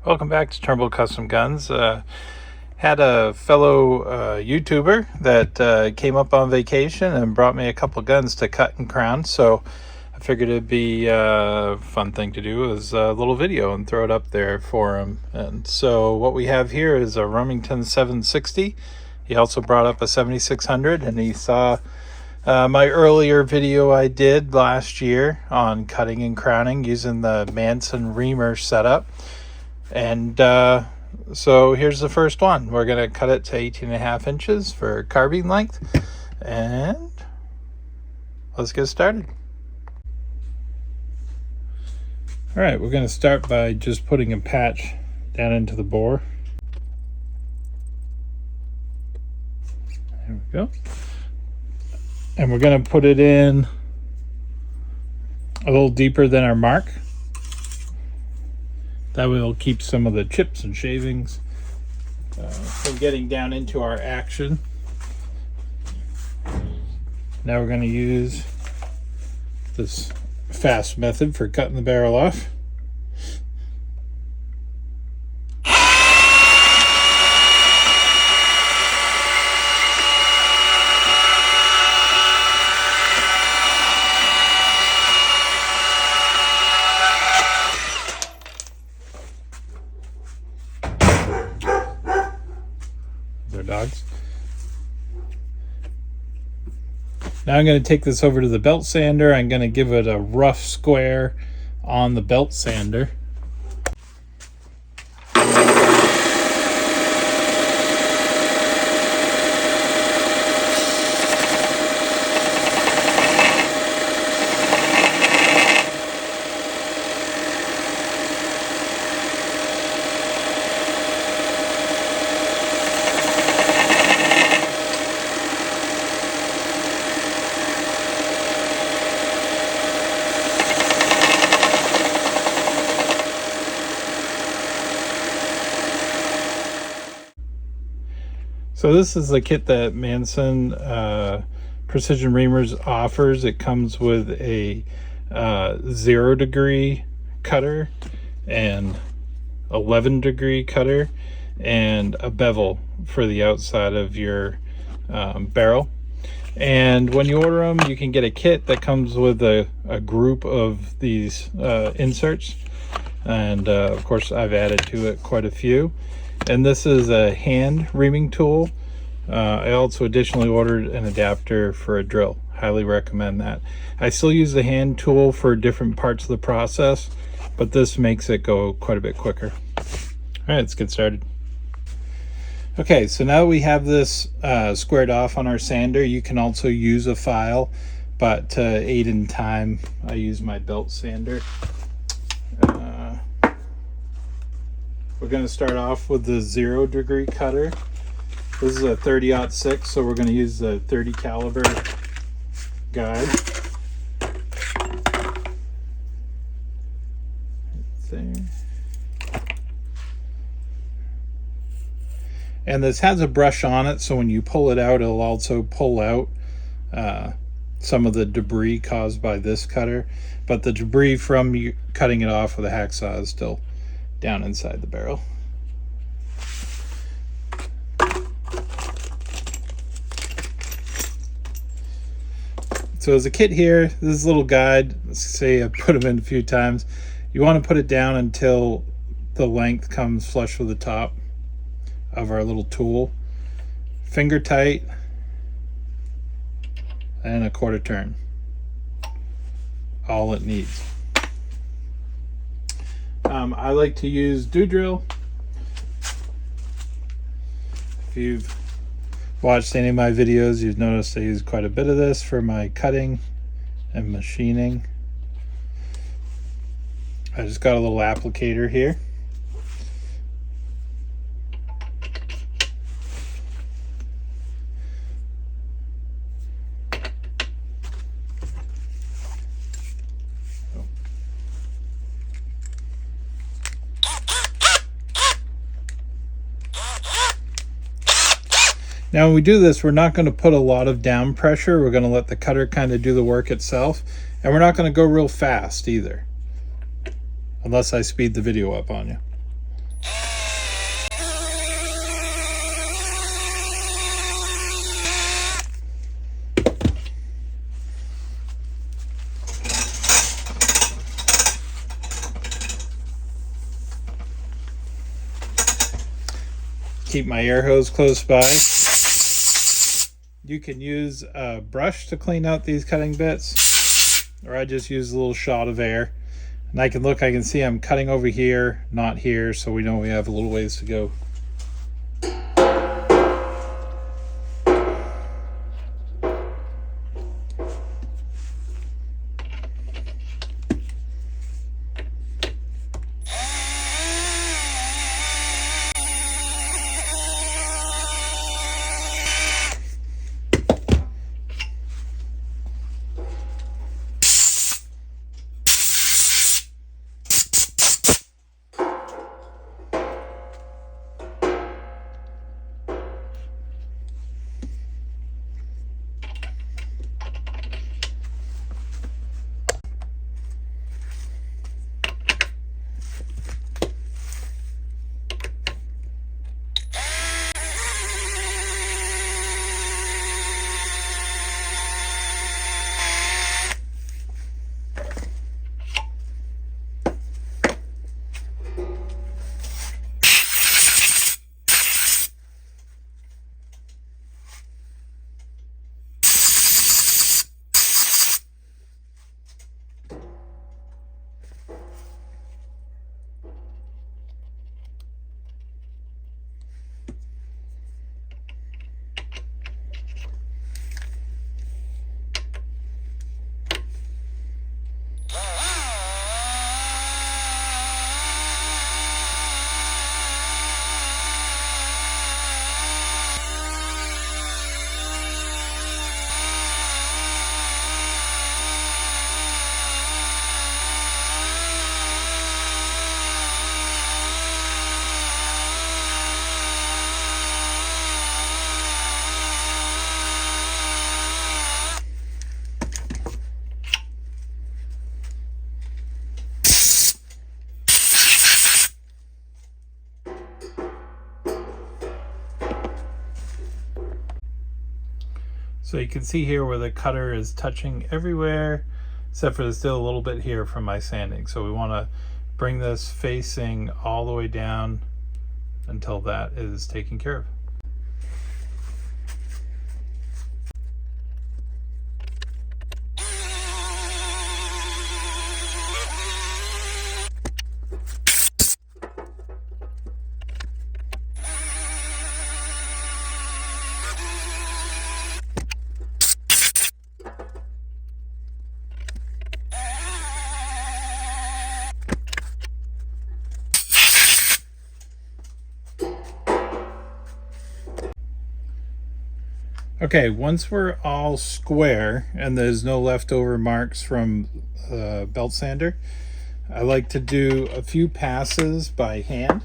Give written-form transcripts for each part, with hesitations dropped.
Welcome back to Turnbull Custom Guns. Had a fellow YouTuber that came up on vacation and brought me a couple guns to cut and crown, so I figured it'd be a fun thing to do as a little video and throw it up there for him. And so what we have here is a Remington 760. He also brought up a 7600, and he saw my earlier video I did last year on cutting and crowning using the Manson reamer setup. And so here's the first one. We're going to cut it to 18.5 inches for carbine length, and let's get started. All right, we're going to start by just putting a patch down into the bore. There we go. And we're going to put it in a little deeper than our mark. That will keep some of the chips and shavings from getting down into our action. Now we're going to use this fast method for cutting the barrel off. Dogs. Now I'm going to take this over to the belt sander. I'm going to give it a rough square on the belt sander. So this is the kit that Manson Precision Reamers offers. It comes with a 0 degree cutter and 11 degree cutter and a bevel for the outside of your barrel. And when you order them, you can get a kit that comes with a group of these inserts. And of course, I've added to it quite a few. And this is a hand reaming tool. I also additionally ordered an adapter for a drill. Highly recommend that. I still use the hand tool for different parts of the process, but this makes it go quite a bit quicker. All right, let's get started. Okay, so now we have this squared off on our sander. You can also use a file, but to aid in time, I use my belt sander. We're going to start off with the 0 degree cutter. This is a 30-06, so we're going to use the 30 caliber guide. There. And this has a brush on it, so when you pull it out, it'll also pull out some of the debris caused by this cutter. But the debris from you cutting it off with a hacksaw is still down inside the barrel. So as a kit here, this little guide, let's say I put them in a few times. You want to put it down until the length comes flush with the top of our little tool. Finger tight and a 1/4 turn. All it needs. I like to use dew drill. If you've watched any of my videos, you've noticed I use quite a bit of this for my cutting and machining. I just got a little applicator here. Now when we do this, we're not going to put a lot of down pressure. We're going to let the cutter kind of do the work itself, and we're not going to go real fast either, unless I speed the video up on you. keep my air hose close by. You can use a brush to clean out these cutting bits, or I just use a little shot of air. And I can see I'm cutting over here, not here, so we know we have a little ways to go. So you can see here where the cutter is touching everywhere, except for there's still a little bit here from my sanding. So we want to bring this facing all the way down until that is taken care of. Okay, once we're all square and there's no leftover marks from belt sander, I like to do a few passes by hand.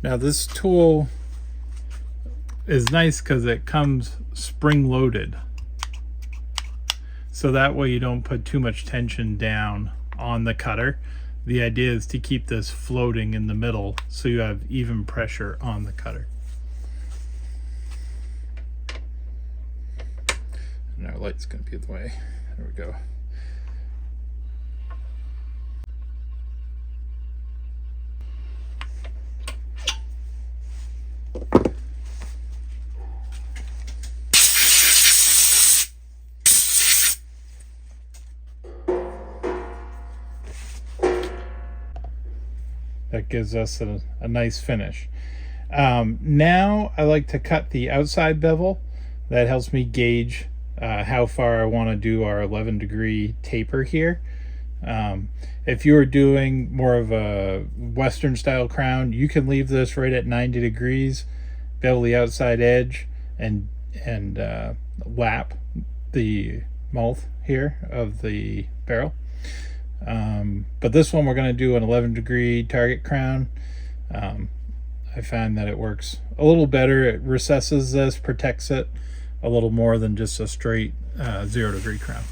Now this tool is nice because it comes spring loaded, so that way you don't put too much tension down on the cutter. The idea is to keep this floating in the middle so you have even pressure on the cutter. And our light's going to be in the way. There we go. That gives us a nice finish. Now I like to cut the outside bevel. That helps me gauge how far I want to do our 11-degree taper here. If you are doing more of a Western style crown, you can leave this right at 90 degrees, bevel the outside edge, and lap the mouth here of the barrel. But this one we're going to do an 11-degree target crown. I find that it works a little better. It recesses this, protects it a little more than just a straight 0-degree crown.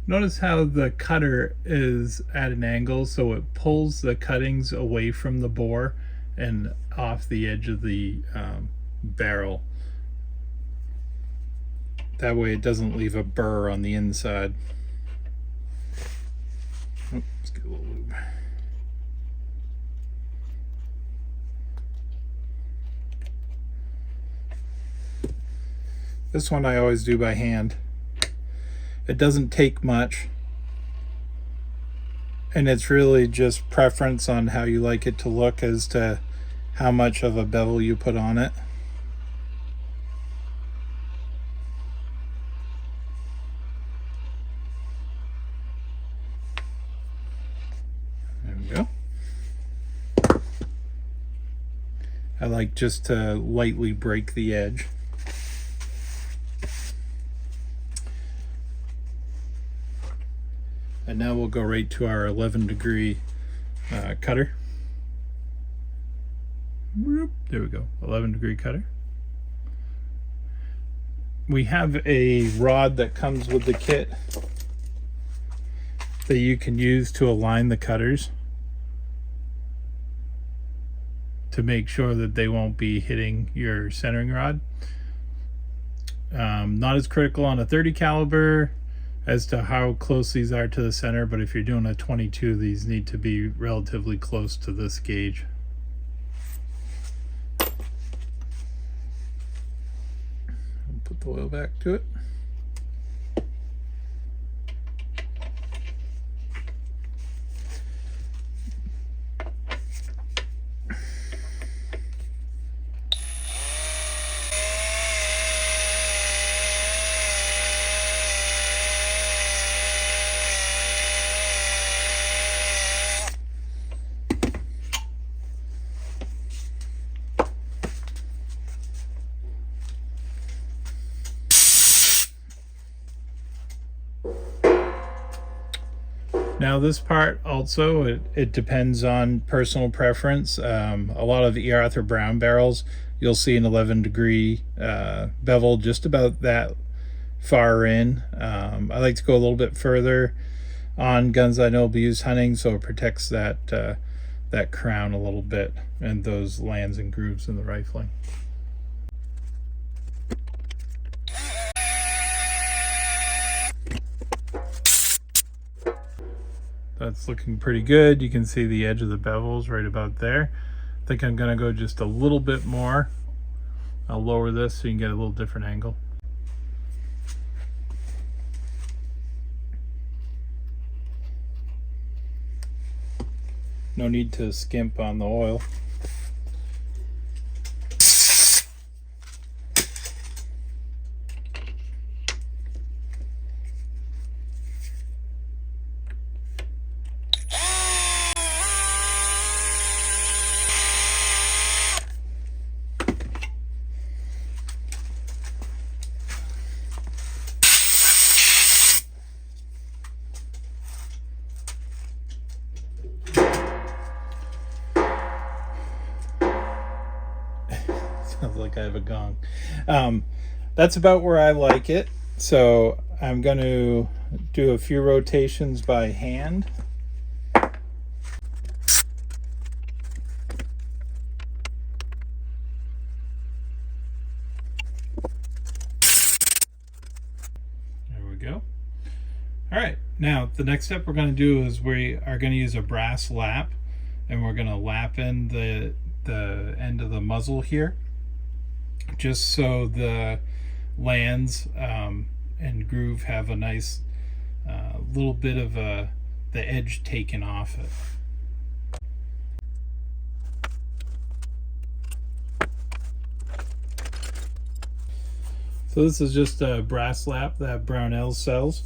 Notice how the cutter is at an angle, so it pulls the cuttings away from the bore and off the edge of the barrel. That way it doesn't leave a burr on the inside. get a little lube. This one I always do by hand. It doesn't take much, and it's really just preference on how you like it to look as to how much of a bevel you put on it. There we go. I like just to lightly break the edge. And now we'll go right to our 11-degree cutter. There we go, 11-degree cutter. We have a rod that comes with the kit that you can use to align the cutters to make sure that they won't be hitting your centering rod. Not as critical on a 30 caliber as to how close these are to the center, but if you're doing a 22, these need to be relatively close to this gauge. Put the oil back to it. Now this part also, it depends on personal preference. A lot of E. Arthur Brown barrels, you'll see an 11-degree bevel just about that far in. I like to go a little bit further on guns I know will be used hunting, so it protects that that crown a little bit and those lands and grooves in the rifling. That's looking pretty good. You can see the edge of the bevels right about there. I think I'm gonna go just a little bit more. I'll lower this so you can get a little different angle. No need to skimp on the oil. Sounds like I have a gong. That's about where I like it. So I'm going to do a few rotations by hand. There we go. All right, now the next step we're going to do is we are going to use a brass lap, and we're going to lap in the end of the muzzle here, just so the lands and groove have a nice little bit of the edge taken off it. So this is just a brass lap that Brownell sells.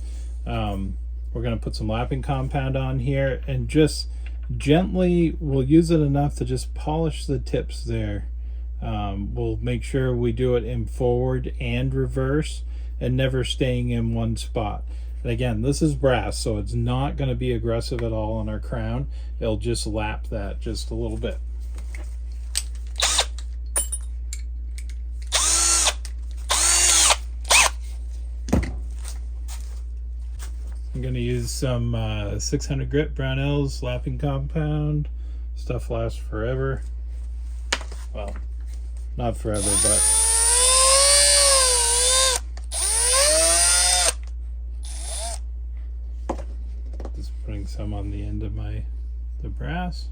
We're going to put some lapping compound on here and just gently, we'll use it enough to just polish the tips there. We'll make sure we do it in forward and reverse and never staying in one spot. And again, this is brass, so it's not going to be aggressive at all on our crown. It'll just lap that just a little bit. I'm going to use some 600 grit Brownell's lapping compound. Stuff lasts forever. Well, not forever, but just putting some some on the end of the brass.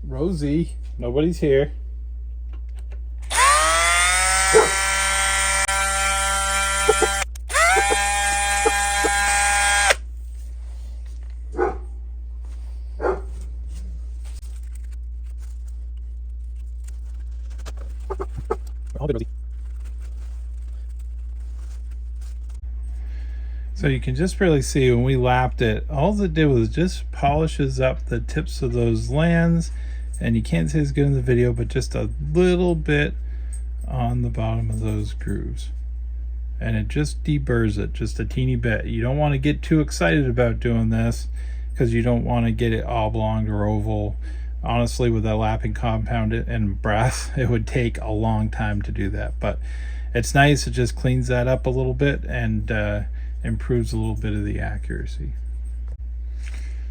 Rosie, nobody's here. So you can just really see when we lapped it, all it did was just polishes up the tips of those lands, and you can't see as good in the video, but just a little bit on the bottom of those grooves. And it just deburrs it just a teeny bit. You don't want to get too excited about doing this because you don't want to get it oblong or oval. Honestly, with that lapping compound and brass, it would take a long time to do that. But it's nice, it just cleans that up a little bit and improves a little bit of the accuracy.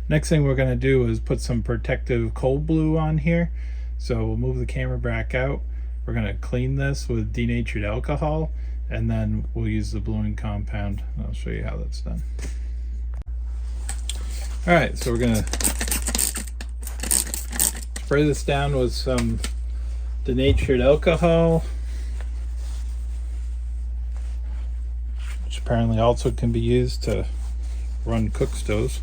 Next thing we're going to do is put some protective cold blue on here. So we'll move the camera back out. We're going to clean this with denatured alcohol, and then we'll use the bluing compound. I'll show you how that's done. All right, so we're going to spray this down with some denatured alcohol, which apparently also can be used to run cook stoves.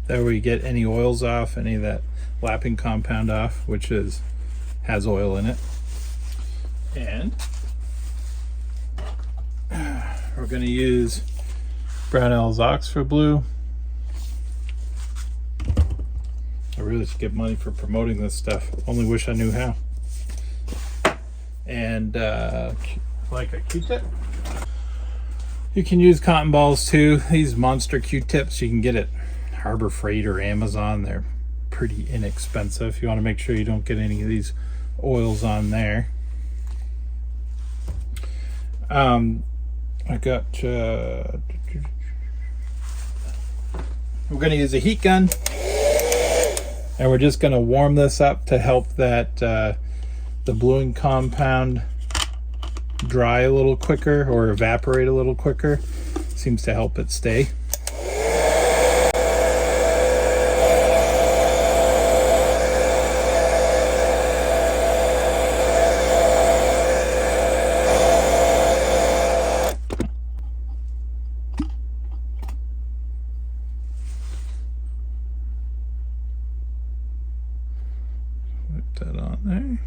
That way you get any oils off, any of that lapping compound off, which has oil in it. And we're going to use Brownell's Oxford Blue. I really should get money for promoting this stuff. Only wish I knew how. And like a Q-tip. You can use cotton balls too. These monster Q-tips you can get at Harbor Freight or Amazon. They're pretty inexpensive. You want to make sure you don't get any of these oils on there. I got we're going to use a heat gun, and we're just going to warm this up to help that the bluing compound dry a little quicker or evaporate a little quicker. Seems to help it stay. Put that on there.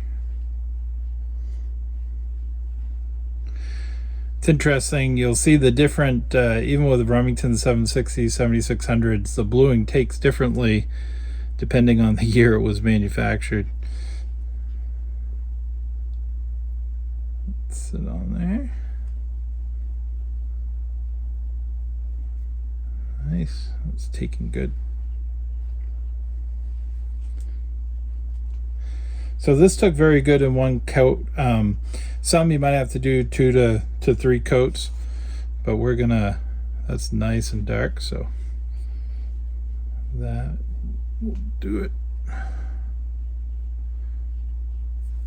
It's interesting, you'll see the different, even with the Remington 760s, 7600s, the bluing takes differently depending on the year it was manufactured. Let's sit on there. Nice, it's taking good. So this took very good in one coat. Some you might have to do 2 to 3 coats, but we're gonna, that's nice and dark, so that will do it.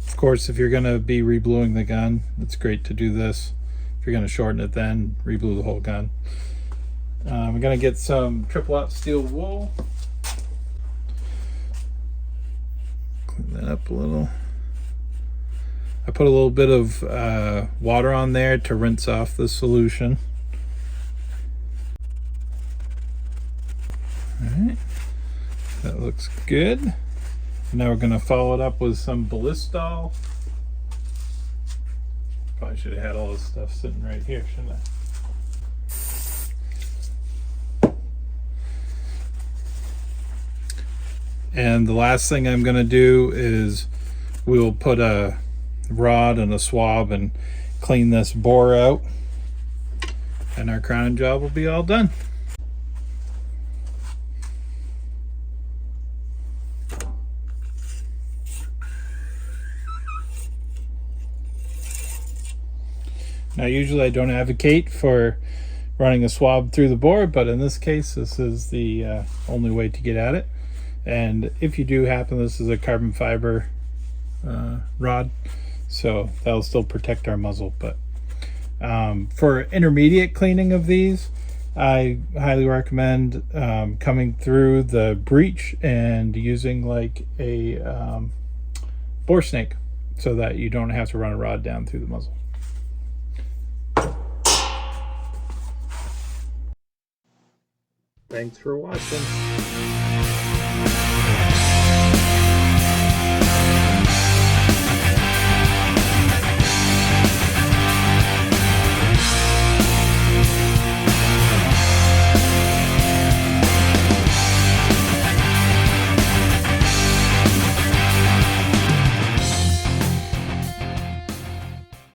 Of course, if you're gonna be rebluing the gun, it's great to do this. If you're gonna shorten it, then reblue the whole gun. We're gonna get some triple aught steel wool. Clean that up a little. I put a little bit of water on there to rinse off the solution. Alright, that looks good. Now we're going to follow it up with some Ballistol. Probably should have had all this stuff sitting right here, shouldn't I? And the last thing I'm going to do is we'll put a rod and a swab and clean this bore out, and our crowning job will be all done. Now usually I don't advocate for running a swab through the bore, but in this case, this is the only way to get at it. And if you do happen, this is a carbon fiber rod, so that'll still protect our muzzle. But for intermediate cleaning of these, I highly recommend coming through the breech and using like a bore snake, so that you don't have to run a rod down through the muzzle. Thanks for watching.